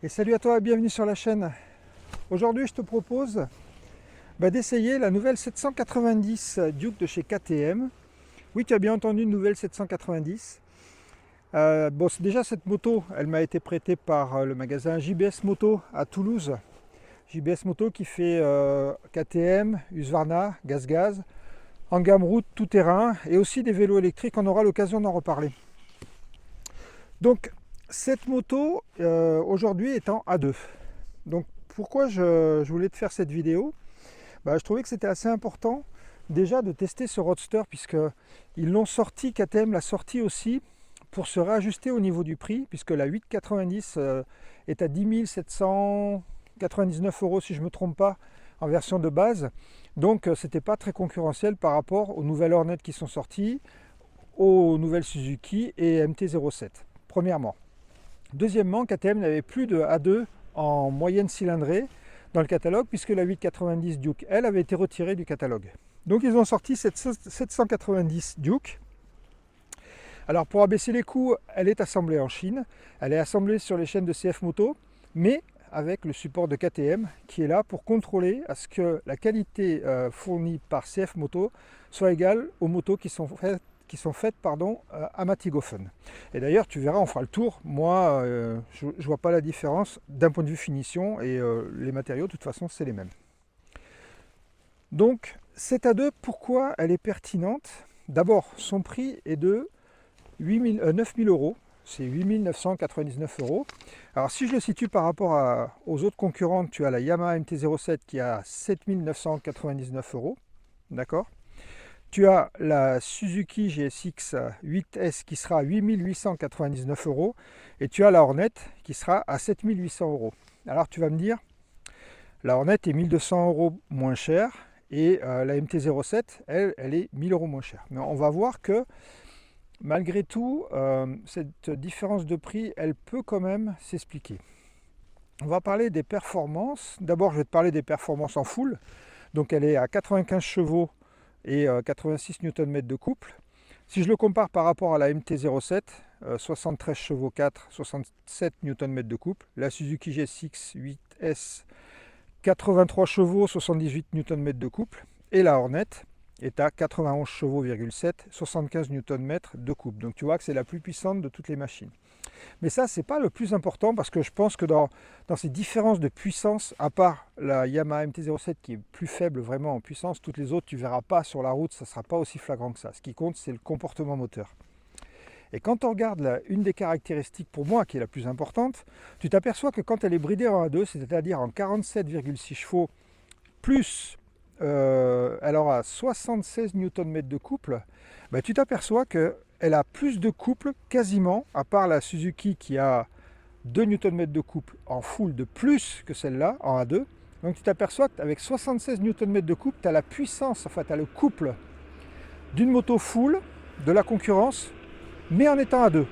Et salut à toi, bienvenue sur la chaîne. Aujourd'hui je te propose d'essayer la nouvelle 790 Duke de chez KTM. Oui, tu as bien entendu, une nouvelle 790. Déjà cette moto, elle m'a été prêtée par le magasin JBS Moto à Toulouse. JBS Moto qui fait KTM, Husqvarna, Gaz, en gamme route tout terrain et aussi des vélos électriques, on aura l'occasion d'en reparler. Donc cette moto aujourd'hui est en A2. Donc pourquoi je voulais te faire cette vidéo? Je trouvais que c'était assez important déjà de tester ce Roadster, puisque ils l'ont sorti, KTM l'a sorti aussi pour se réajuster au niveau du prix, puisque la 890 est à 10 799 € si je ne me trompe pas en version de base. Donc c'était pas très concurrentiel par rapport aux nouvelles Hornet qui sont sorties, aux nouvelles Suzuki et MT-07, premièrement. Deuxièmement, KTM n'avait plus de A2 en moyenne cylindrée dans le catalogue, puisque la 890 Duke, elle, avait été retirée du catalogue. Donc ils ont sorti cette 790 Duke. Alors pour abaisser les coûts, elle est assemblée en Chine, elle est assemblée sur les chaînes de CF Moto, mais avec le support de KTM qui est là pour contrôler à ce que la qualité fournie par CF Moto soit égale aux motos qui sont faites à Mattighofen. Et d'ailleurs, tu verras, on fera le tour. Moi, je ne vois pas la différence d'un point de vue finition, et les matériaux, de toute façon, c'est les mêmes. Donc, cette A2, pourquoi elle est pertinente? D'abord, son prix est de 9 000 €. C'est 8 999 €. Alors, si je le situe par rapport aux autres concurrentes, tu as la Yamaha MT-07 qui a 7 999 €. D'accord? Tu as la Suzuki GSX 8S qui sera à 8 899 € et tu as la Hornet qui sera à 7 800 €. Alors tu vas me dire, la Hornet est 1200 € moins chère et la MT-07, elle est 1000 € moins chère. Mais on va voir que malgré tout, cette différence de prix, elle peut quand même s'expliquer. On va parler des performances. D'abord, je vais te parler des performances en full. Donc elle est à 95 chevaux et 86 Nm de couple. Si je le compare par rapport à la MT-07, 73 chevaux 4, 67 Nm de couple. La Suzuki GSX 8S, 83 chevaux, 78 Nm de couple. Et la Hornet est à 91 chevaux,7, 75 Nm de couple. Donc tu vois que c'est la plus puissante de toutes les machines. Mais ça, c'est pas le plus important, parce que je pense que dans ces différences de puissance, à part la Yamaha MT-07 qui est plus faible vraiment en puissance, toutes les autres tu verras pas sur la route, ça ne sera pas aussi flagrant que ça. Ce qui compte, c'est le comportement moteur. Et quand on regarde une des caractéristiques pour moi qui est la plus importante, tu t'aperçois que quand elle est bridée en A2, c'est-à-dire en 47,6 chevaux, plus elle aura 76 Nm de couple, tu t'aperçois qu'elle a plus de couple quasiment, à part la Suzuki qui a 2 Nm de couple en full de plus que celle-là en A2. Donc tu t'aperçois qu'avec 76 Nm de couple, tu as la puissance, enfin tu as le couple d'une moto full, de la concurrence, mais en étant A2.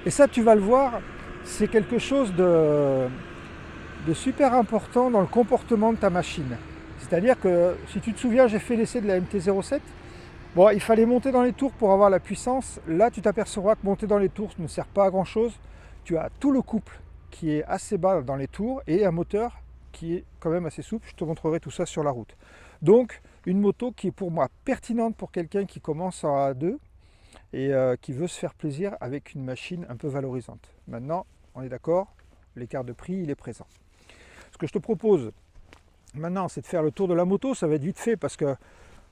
Et ça, tu vas le voir, c'est quelque chose de super important dans le comportement de ta machine. C'est-à-dire que, si tu te souviens, j'ai fait l'essai de la MT-07. Bon, il fallait monter dans les tours pour avoir la puissance. Là, tu t'apercevras que monter dans les tours ne sert pas à grand-chose. Tu as tout le couple qui est assez bas dans les tours et un moteur qui est quand même assez souple. Je te montrerai tout ça sur la route. Donc, une moto qui est pour moi pertinente pour quelqu'un qui commence en A2 et qui veut se faire plaisir avec une machine un peu valorisante. Maintenant, on est d'accord, l'écart de prix, il est présent. Ce que je te propose maintenant, c'est de faire le tour de la moto. Ça va être vite fait parce que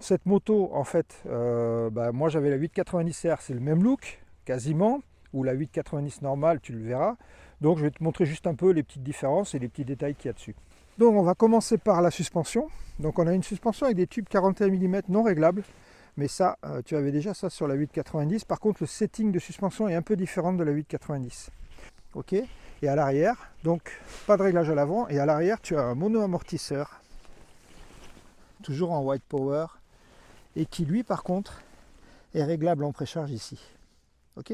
cette moto, en fait, moi j'avais la 890R, c'est le même look, quasiment, ou la 890 normale, tu le verras. Donc je vais te montrer juste un peu les petites différences et les petits détails qu'il y a dessus. Donc on va commencer par la suspension. Donc on a une suspension avec des tubes 41 mm non réglables. Mais ça, tu avais déjà ça sur la 890. Par contre, le setting de suspension est un peu différent de la 890. Ok. Et à l'arrière, donc pas de réglage à l'avant. Et à l'arrière, tu as un mono-amortisseur, toujours en white power, et qui lui, par contre, est réglable en précharge ici. Ok.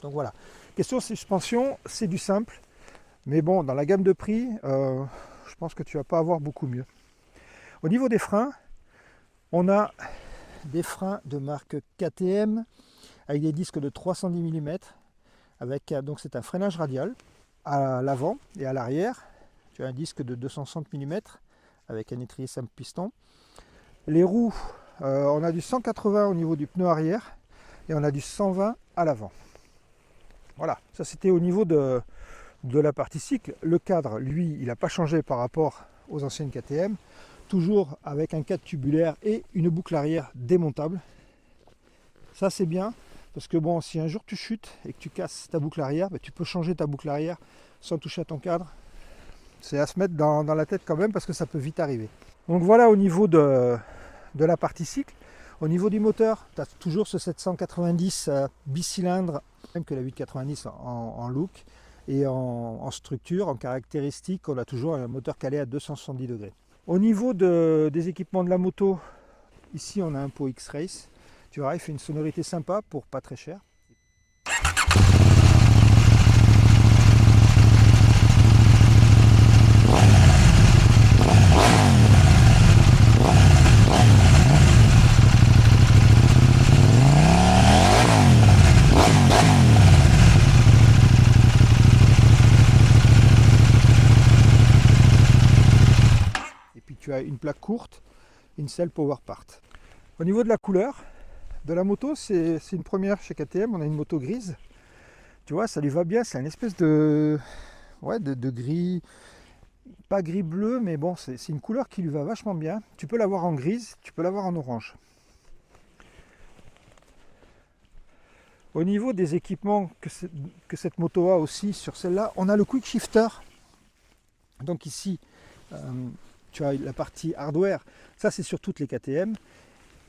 Donc voilà. Question suspension, c'est du simple. Mais bon, dans la gamme de prix, je pense que tu vas pas avoir beaucoup mieux. Au niveau des freins, on a des freins de marque KTM avec des disques de 310 mm avec donc c'est un freinage radial à l'avant et à l'arrière. Tu as un disque de 260 mm avec un étrier simple piston. Les roues, on a du 180 au niveau du pneu arrière et on a du 120 à l'avant. Voilà, ça c'était au niveau de la partie cycle. Le cadre, lui, il n'a pas changé par rapport aux anciennes KTM. Toujours avec un cadre tubulaire et une boucle arrière démontable. Ça c'est bien, parce que bon, si un jour tu chutes et que tu casses ta boucle arrière, tu peux changer ta boucle arrière sans toucher à ton cadre. C'est à se mettre dans la tête quand même, parce que ça peut vite arriver. Donc voilà au niveau de la partie cycle. Au niveau du moteur, tu as toujours ce 790 bicylindre, même que la 890 en look et en structure, en caractéristique, on a toujours un moteur calé à 270 degrés. Au niveau des équipements de la moto, ici on a un pot X-Race. Tu vois, il fait une sonorité sympa pour pas très cher. Tu as une plaque courte, Incel Power Part. Au niveau de la couleur de la moto, c'est une première chez KTM. On a une moto grise. Tu vois, ça lui va bien. C'est une espèce de gris, pas gris bleu, mais bon, c'est une couleur qui lui va vachement bien. Tu peux l'avoir en grise, tu peux l'avoir en orange. Au niveau des équipements que cette moto a aussi sur celle-là, on a le Quick Shifter. Donc ici, tu as la partie hardware, ça c'est sur toutes les KTM.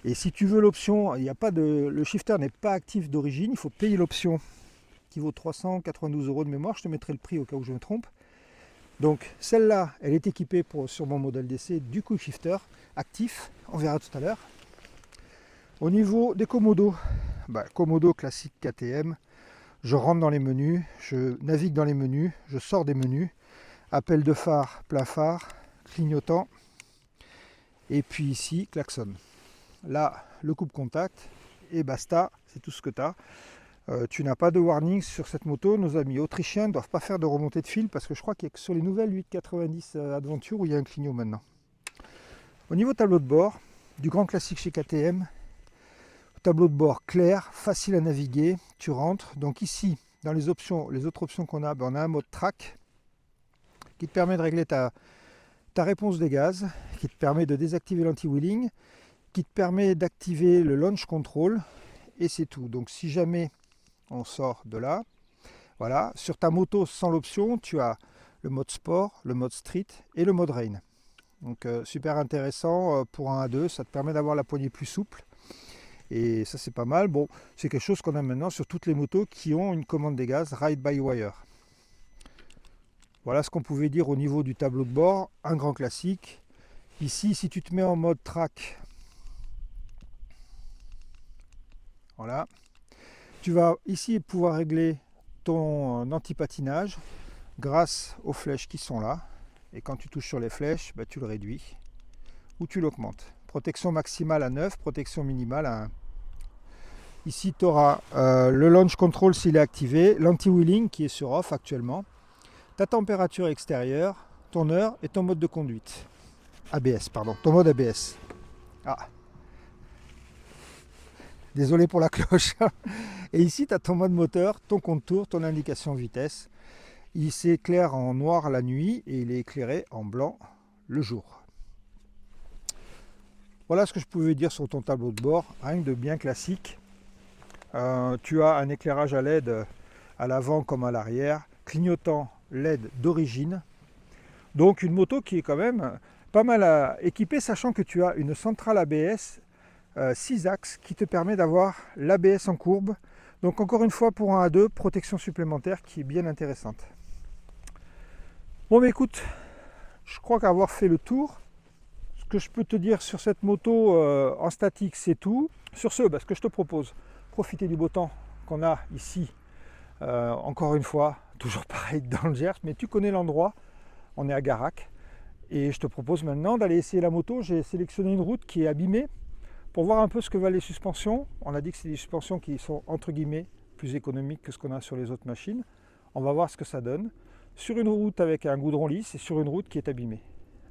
Et si tu veux l'option, il n'y a pas le shifter n'est pas actif d'origine, il faut payer l'option qui vaut 392 € de mémoire. Je te mettrai le prix au cas où je me trompe. Donc celle-là, elle est équipée sur mon modèle d'essai du Quick Shifter actif, on verra tout à l'heure. Au niveau des commodos, commodo classique KTM, je rentre dans les menus, je navigue dans les menus, je sors des menus, appel de phare, plein phare, clignotant, et puis ici klaxon. Là le coupe-contact et basta, c'est tout ce que tu as. Tu n'as pas de warning sur cette moto. Nos amis autrichiens ne doivent pas faire de remontée de fil, parce que je crois qu'il y a que sur les nouvelles 890 Adventure où il y a un clignot maintenant. Au niveau tableau de bord, du grand classique chez KTM, tableau de bord clair, facile à naviguer, tu rentres. Donc ici, dans les autres options qu'on a, on a un mode track qui te permet de régler ta réponse des gaz, qui te permet de désactiver l'anti-wheeling, qui te permet d'activer le launch control, et c'est tout. Donc si jamais on sort de là, voilà, sur ta moto sans l'option, tu as le mode sport, le mode street et le mode rain. Donc super intéressant pour un A2, ça te permet d'avoir la poignée plus souple, et ça c'est pas mal. Bon, c'est quelque chose qu'on a maintenant sur toutes les motos qui ont une commande des gaz ride by wire. Voilà ce qu'on pouvait dire au niveau du tableau de bord, un grand classique. Ici, si tu te mets en mode track, voilà, tu vas ici pouvoir régler ton anti-patinage grâce aux flèches qui sont là. Et quand tu touches sur les flèches, tu le réduis ou tu l'augmentes. Protection maximale à 9, protection minimale à 1. Ici, tu auras le launch control s'il est activé, l'anti-wheeling qui est sur off actuellement, ta température extérieure, ton heure et ton mode de conduite. ABS, pardon, ton mode ABS. Ah, désolé pour la cloche. Et ici, tu as ton mode moteur, ton contour, ton indication vitesse. Il s'éclaire en noir la nuit et il est éclairé en blanc le jour. Voilà ce que je pouvais dire sur ton tableau de bord, rien de bien classique. Tu as un éclairage à LED à l'avant comme à l'arrière, clignotant LED d'origine. Donc une moto qui est quand même pas mal équipée, sachant que tu as une centrale ABS 6 axes qui te permet d'avoir l'ABS en courbe. Donc encore une fois, pour un A2, protection supplémentaire qui est bien intéressante. Bon, mais écoute, je crois qu'avoir fait le tour, ce que je peux te dire sur cette moto en statique, c'est tout. Sur ce, ce que je te propose, profiter du beau temps qu'on a ici, encore une fois, toujours pareil dans le Gers, mais tu connais l'endroit, on est à Garac, et je te propose maintenant d'aller essayer la moto. J'ai sélectionné une route qui est abîmée, pour voir un peu ce que valent les suspensions. On a dit que c'est des suspensions qui sont entre guillemets plus économique que ce qu'on a sur les autres machines. On va voir ce que ça donne sur une route avec un goudron lisse et sur une route qui est abîmée.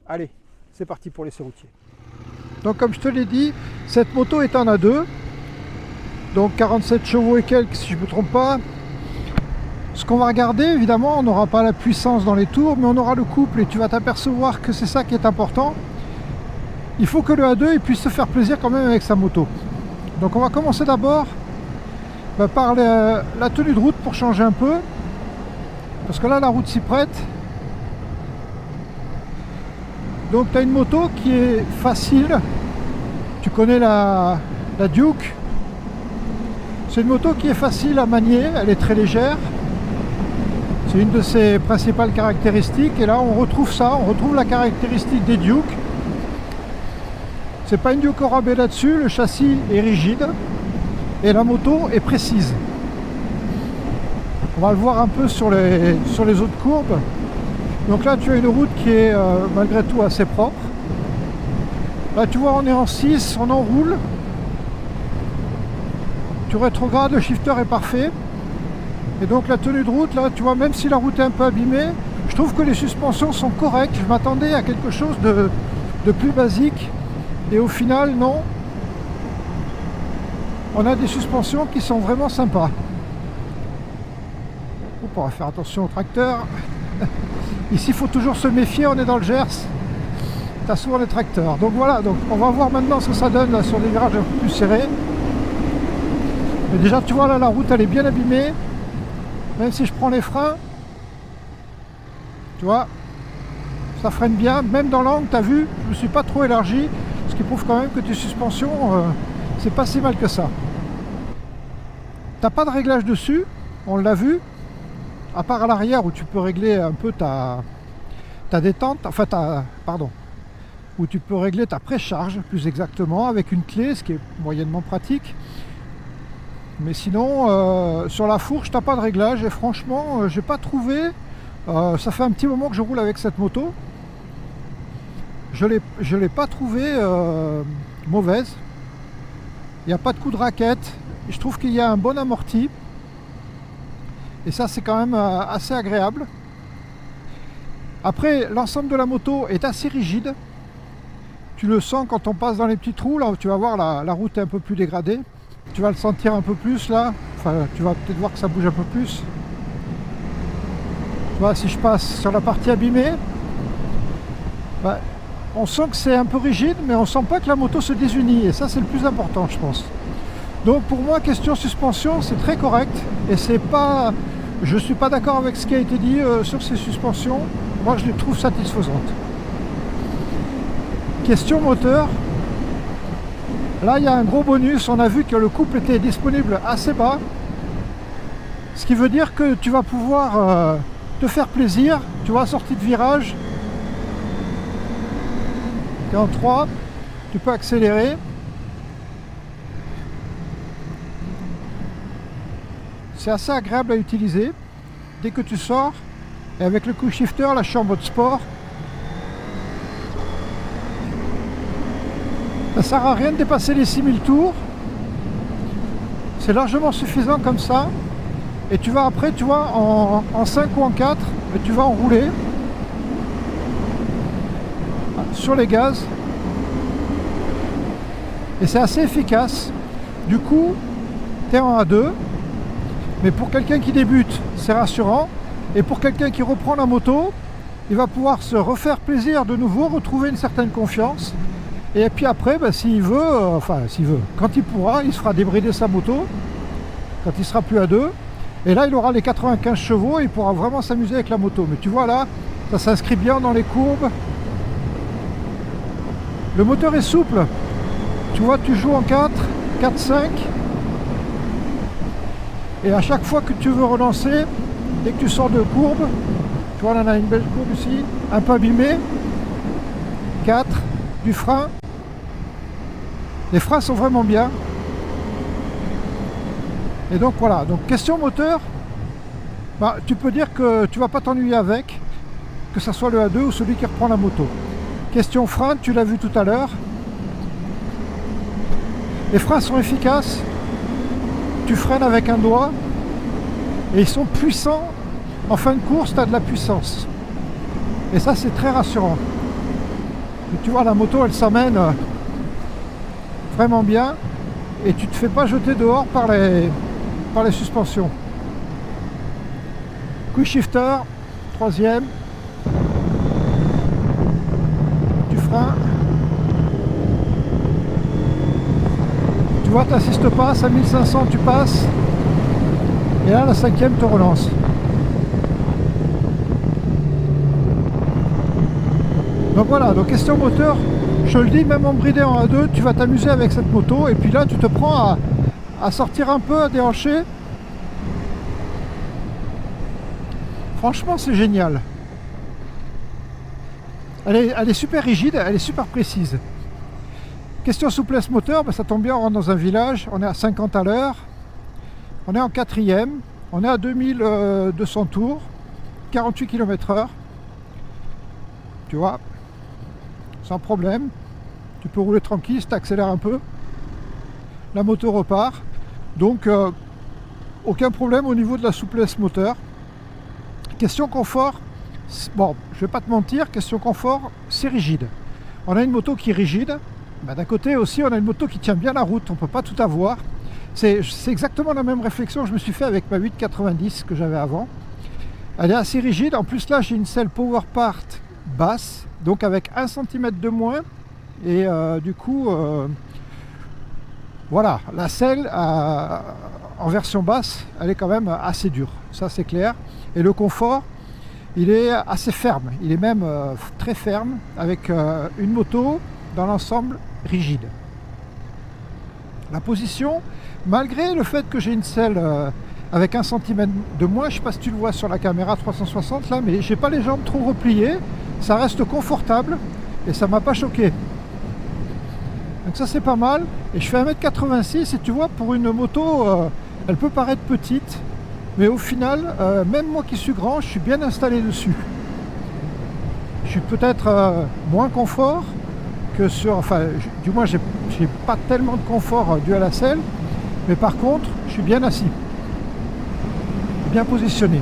Allez, c'est parti pour l'essai routier. Donc comme je te l'ai dit, cette moto est en A2, donc 47 chevaux et quelques si je ne me trompe pas. Ce qu'on va regarder, évidemment, on n'aura pas la puissance dans les tours, mais on aura le couple et tu vas t'apercevoir que c'est ça qui est important. Il faut que le A2 il puisse se faire plaisir quand même avec sa moto. Donc on va commencer d'abord par la tenue de route pour changer un peu, parce que là la route s'y prête. Donc tu as une moto qui est facile, tu connais la Duke. C'est une moto qui est facile à manier, elle est très légère. C'est une de ses principales caractéristiques et là on retrouve ça, on retrouve la caractéristique des Duke. C'est pas une Duke au rabais là-dessus, le châssis est rigide et la moto est précise. On va le voir un peu sur les autres courbes. Donc là tu as une route qui est malgré tout assez propre. Là tu vois on est en 6, on enroule. Tu rétrogrades, le shifter est parfait. Et donc la tenue de route, là tu vois, même si la route est un peu abîmée, je trouve que les suspensions sont correctes. Je m'attendais à quelque chose de plus basique. Et au final, non. On a des suspensions qui sont vraiment sympas. On va faire attention au tracteur. Ici, il faut toujours se méfier, on est dans le Gers. Tu as souvent les tracteurs. Donc voilà, donc on va voir maintenant ce que ça donne là, sur des virages un peu plus serrés. Mais déjà, tu vois, là, la route, elle est bien abîmée. Même si je prends les freins, tu vois, ça freine bien. Même dans l'angle, tu as vu, je ne me suis pas trop élargi. Ce qui prouve quand même que tes suspensions, c'est pas si mal que ça. T'as pas de réglage dessus, on l'a vu, à part à l'arrière où tu peux régler un peu ta détente, enfin où tu peux régler ta précharge plus exactement avec une clé, ce qui est moyennement pratique. Mais sinon, sur la fourche, t'as pas de réglage et franchement, j'ai pas trouvé. Ça fait un petit moment que je roule avec cette moto. Je l'ai pas trouvée mauvaise. Il n'y a pas de coup de raquette. Je trouve qu'il y a un bon amorti. Et ça, c'est quand même assez agréable. Après, l'ensemble de la moto est assez rigide. Tu le sens quand on passe dans les petits trous. Là où tu vas voir, la route est un peu plus dégradée. Tu vas le sentir un peu plus là. Enfin, tu vas peut-être voir que ça bouge un peu plus. Tu vois, si je passe sur la partie abîmée, on sent que c'est un peu rigide, mais on sent pas que la moto se désunit. Et ça, c'est le plus important, je pense. Donc pour moi, question suspension, c'est très correct. Et c'est pas... Je suis pas d'accord avec ce qui a été dit sur ces suspensions. Moi, je les trouve satisfaisantes. Question moteur. Là, il y a un gros bonus. On a vu que le couple était disponible assez bas. Ce qui veut dire que tu vas pouvoir te faire plaisir. Tu vois, sortie de virage. Tu es en 3. Tu peux accélérer. C'est assez agréable à utiliser. Dès que tu sors. Et avec le quick shifter, là, je suis en mode sport. Ça sert à rien de dépasser les 6000 tours. C'est largement suffisant comme ça. Et tu vas après, tu vois, en 5 ou en 4, tu vas enrouler sur les gaz. Et c'est assez efficace. Du coup, tu es en A2. Mais pour quelqu'un qui débute, c'est rassurant. Et pour quelqu'un qui reprend la moto, il va pouvoir se refaire plaisir de nouveau, retrouver une certaine confiance. Et puis après, s'il veut, quand il pourra, il se fera débrider sa moto, quand il sera plus à 2. Et là, il aura les 95 chevaux et il pourra vraiment s'amuser avec la moto. Mais tu vois là, ça s'inscrit bien dans les courbes. Le moteur est souple. Tu vois, tu joues en 4, 4, 5. Et à chaque fois que tu veux relancer, dès que tu sors de courbe, tu vois, là, on a une belle courbe ici, un peu abîmée. 4, du frein. Les freins sont vraiment bien. Et donc voilà, donc question moteur, tu peux dire que tu vas pas t'ennuyer avec, que ce soit le A2 ou celui qui reprend la moto. Question frein, tu l'as vu tout à l'heure. Les freins sont efficaces. Tu freines avec un doigt et ils sont puissants. En fin de course, tu as de la puissance. Et ça, c'est très rassurant. Et tu vois, la moto, elle s'emmène vraiment bien et tu te fais pas jeter dehors par les suspensions. Quick shifter, troisième. Du frein. Tu vois, tu n'assistes pas, 5500 tu passes. Et là, la cinquième te relance. Donc voilà, donc question moteur, je le dis, même en bridé en A2, tu vas t'amuser avec cette moto. Et puis là, tu te prends à sortir un peu, à déhancher. Franchement, c'est génial. Elle est super rigide, elle est super précise. Question souplesse moteur, ben ça tombe bien, on rentre dans un village, on est à 50 à l'heure, on est en quatrième, on est à 2200 tours, 48 km/h. Tu vois, sans problème. Tu peux rouler tranquille, si tu accélères un peu. La moto repart. Donc, aucun problème au niveau de la souplesse moteur. Question confort, bon, je vais pas te mentir, question confort, c'est rigide. On a une moto qui est rigide. Ben, d'un côté aussi, on a une moto qui tient bien la route, on peut pas tout avoir. C'est exactement la même réflexion que je me suis fait avec ma 890 que j'avais avant. Elle est assez rigide. En plus, là, j'ai une selle Power Part basse, donc avec 1 cm de moins. Et du coup, voilà, la selle en version basse, elle est quand même assez dure. Ça, c'est clair. Et le confort, il est assez ferme. Il est même très ferme, avec une moto dans l'ensemble rigide. La position, malgré le fait que j'ai une selle avec 1 cm de moins, je ne sais pas si tu le vois sur la caméra 360 là, mais j'ai pas les jambes trop repliées, ça reste confortable et ça m'a pas choqué. Donc ça c'est pas mal. Et je fais 1m86 et tu vois, pour une moto, elle peut paraître petite, mais au final, même moi qui suis grand, je suis bien installé dessus. Je suis peut-être moins confort que sur, enfin, du moins j'ai pas tellement de confort dû à la selle, mais par contre, je suis bien assis, bien positionné.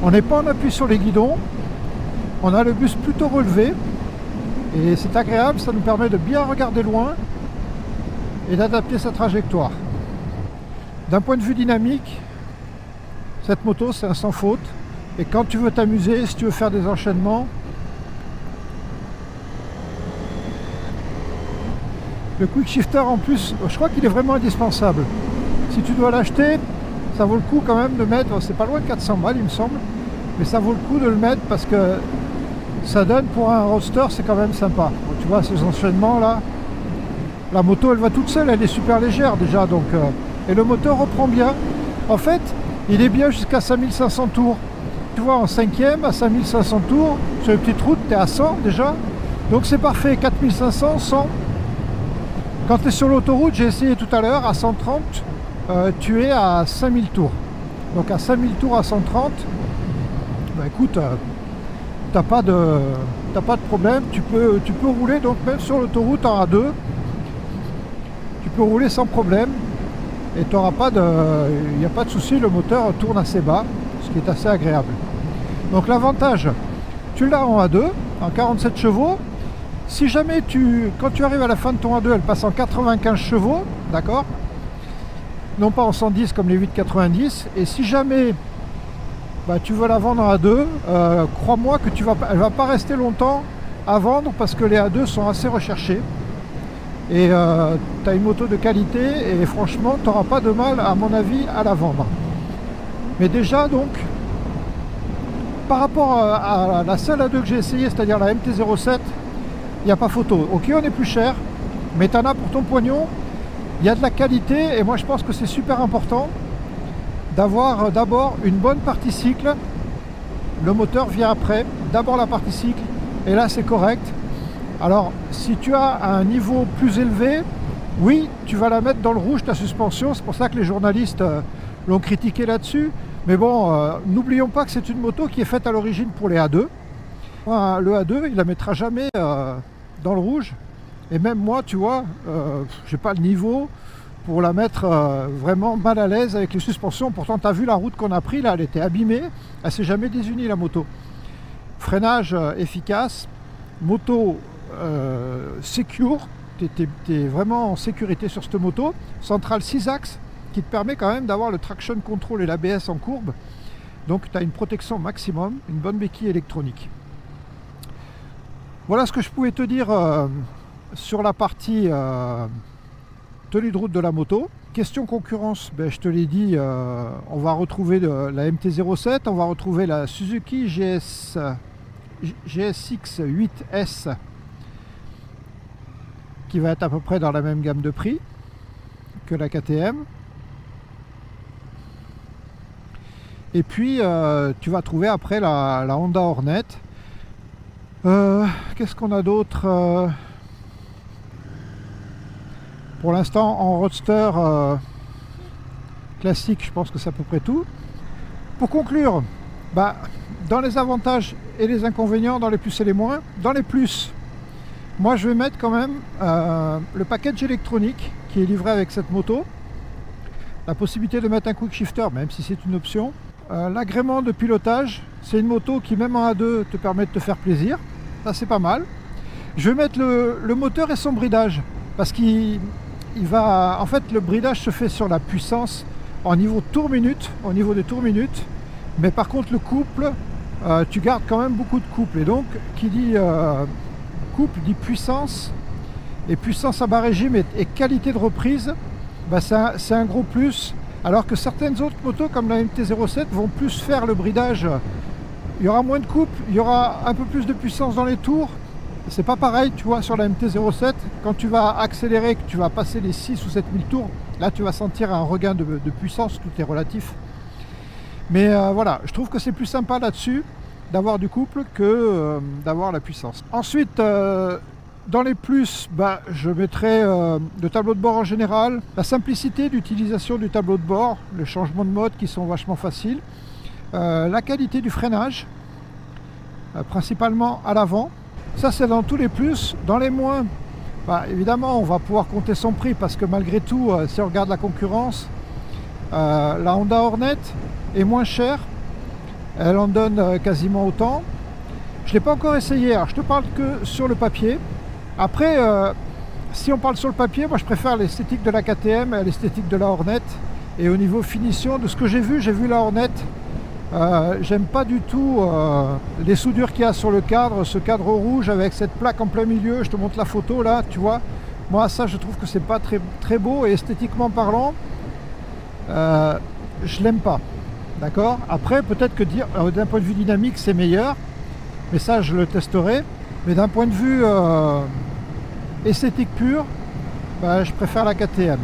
On n'est pas en appui sur les guidons, on a le buste plutôt relevé, et c'est agréable, ça nous permet de bien regarder loin et d'adapter sa trajectoire. D'un point de vue dynamique, cette moto c'est un sans faute, et quand tu veux t'amuser, si tu veux faire des enchaînements, le quick shifter en plus, je crois qu'il est vraiment indispensable. Si tu dois l'acheter, ça vaut le coup quand même de mettre, c'est pas loin de 400 balles il me semble, mais ça vaut le coup de le mettre parce que ça donne pour un roadster, c'est quand même sympa. Tu vois ces enchaînements là, la moto elle va toute seule, elle est super légère déjà, donc et le moteur reprend bien. En fait, il est bien jusqu'à 5500 tours. Tu vois, en cinquième à 5500 tours, sur une petite route, tu es à 100 déjà, donc c'est parfait, 4500, 100. Quand tu es sur l'autoroute, j'ai essayé tout à l'heure, à 130, tu es à 5000 tours. Donc à 5000 tours à 130, bah écoute, t'as pas de problème, tu peux rouler, donc même sur l'autoroute en A2, tu peux rouler sans problème, et il n'y a pas de souci, le moteur tourne assez bas, ce qui est assez agréable. Donc l'avantage, tu l'as en A2, en 47 chevaux. Si jamais quand tu arrives à la fin de ton A2, elle passe en 95 chevaux, d'accord, non pas en 110 comme les 890. Et si jamais bah, tu veux la vendre en A2, crois-moi que elle va pas rester longtemps à vendre parce que les A2 sont assez recherchés. Et tu as une moto de qualité et franchement, tu n'auras pas de mal, à mon avis, à la vendre. Mais déjà, donc, par rapport à la seule A2 que j'ai essayé, c'est-à-dire la MT-07, il n'y a pas photo. Ok, on est plus cher, mais tu en as pour ton pognon. Il y a de la qualité et moi je pense que c'est super important d'avoir d'abord une bonne partie cycle. Le moteur vient après, d'abord la partie cycle, et là c'est correct. Alors si tu as un niveau plus élevé, oui, tu vas la mettre dans le rouge ta suspension. C'est pour ça que les journalistes l'ont critiqué là-dessus. Mais bon, n'oublions pas que c'est une moto qui est faite à l'origine pour les A2. Le A2, il la mettra jamais dans le rouge. Et même moi, tu vois, j'ai pas le niveau pour la mettre vraiment mal à l'aise avec les suspensions. Pourtant, tu as vu la route qu'on a pris là, elle était abîmée, elle s'est jamais désunie la moto. Freinage efficace, moto secure, tu es vraiment en sécurité sur cette moto. Centrale 6 axes qui te permet quand même d'avoir le traction control et l'ABS en courbe. Donc tu as une protection maximum, une bonne béquille électronique. Voilà ce que je pouvais te dire sur la partie tenue de route de la moto. Question concurrence, ben, je te l'ai dit, on va retrouver la MT-07, on va retrouver la Suzuki GSX-8S qui va être à peu près dans la même gamme de prix que la KTM. Et puis tu vas trouver après la Honda Hornet. Qu'est-ce qu'on a d'autre pour l'instant en roadster classique, je pense que c'est à peu près tout. Pour conclure, bah, dans les avantages et les inconvénients, dans les plus et les moins, dans les plus, moi je vais mettre quand même le package électronique qui est livré avec cette moto, la possibilité de mettre un quick shifter même si c'est une option, l'agrément de pilotage, c'est une moto qui même en A2 te permet de te faire plaisir, ça c'est pas mal. Je vais mettre le moteur et son bridage parce qu'il va, en fait le bridage se fait sur la puissance en niveau tour minute, au niveau des tours minutes, mais par contre le couple, tu gardes quand même beaucoup de couple, et donc qui dit couple dit puissance, et puissance à bas régime et qualité de reprise, bah c'est un gros plus, alors que certaines autres motos comme la MT-07 vont plus faire le bridage, il y aura moins de couple, il y aura un peu plus de puissance dans les tours. C'est pas pareil, tu vois, sur la MT-07, quand tu vas accélérer, que tu vas passer les 6 ou 7000 tours, là tu vas sentir un regain de puissance, tout est relatif. Mais voilà, je trouve que c'est plus sympa là-dessus d'avoir du couple que d'avoir la puissance. Ensuite, dans les plus, bah, je mettrai le tableau de bord en général, la simplicité d'utilisation du tableau de bord, les changements de mode qui sont vachement faciles, la qualité du freinage, principalement à l'avant. Ça c'est dans tous les plus. Dans les moins, bah, évidemment on va pouvoir compter son prix parce que malgré tout, si on regarde la concurrence, la Honda Hornet est moins chère, elle en donne quasiment autant. Je ne l'ai pas encore essayé, alors je te parle que sur le papier. Après, si on parle sur le papier, moi je préfère l'esthétique de la KTM à l'esthétique de la Hornet. Et au niveau finition, de ce que j'ai vu la Hornet. J'aime pas du tout les soudures qu'il y a sur le cadre, ce cadre rouge avec cette plaque en plein milieu. Je te montre la photo là, tu vois. Moi ça je trouve que c'est pas très beau, et esthétiquement parlant, je l'aime pas. D'accord. Après peut-être que dire d'un point de vue dynamique c'est meilleur, mais ça je le testerai. Mais d'un point de vue esthétique pur, bah, je préfère la KTM.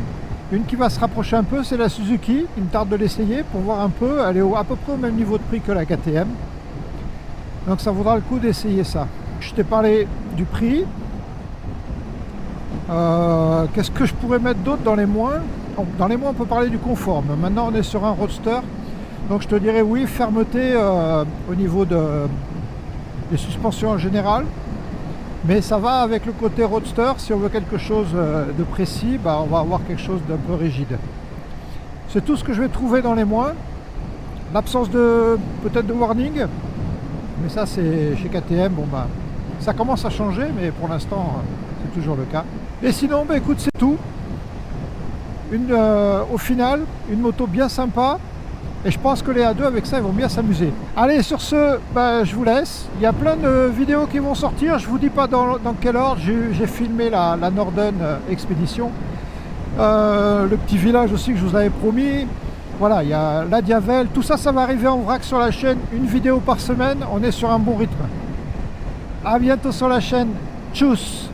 Une qui va se rapprocher un peu, c'est la Suzuki. Il me tarde de l'essayer pour voir un peu. Elle est à peu près au même niveau de prix que la KTM. Donc ça vaudra le coup d'essayer ça. Je t'ai parlé du prix. Qu'est-ce que je pourrais mettre d'autre dans les moins? Dans les moins, on peut parler du confort. Mais maintenant, on est sur un roadster. Donc je te dirais oui, fermeté au niveau des suspensions en général. Mais ça va avec le côté roadster. Si on veut quelque chose de précis, bah, on va avoir quelque chose d'un peu rigide. C'est tout ce que je vais trouver dans les moins. L'absence peut-être de warning, mais ça c'est chez KTM. Bon bah ça commence à changer, mais pour l'instant c'est toujours le cas. Et sinon, bah, écoute, c'est tout. Au final, une moto bien sympa. Et je pense que les A2 avec ça ils vont bien s'amuser. Allez, sur ce, bah, je vous laisse. Il y a plein de vidéos qui vont sortir. Je vous dis pas dans quel ordre. J'ai filmé la Norden Expédition. Le petit village aussi que je vous avais promis. Voilà, il y a la Diavel. Tout ça, ça va arriver en vrac sur la chaîne. Une vidéo par semaine. On est sur un bon rythme. À bientôt sur la chaîne. Tchuss!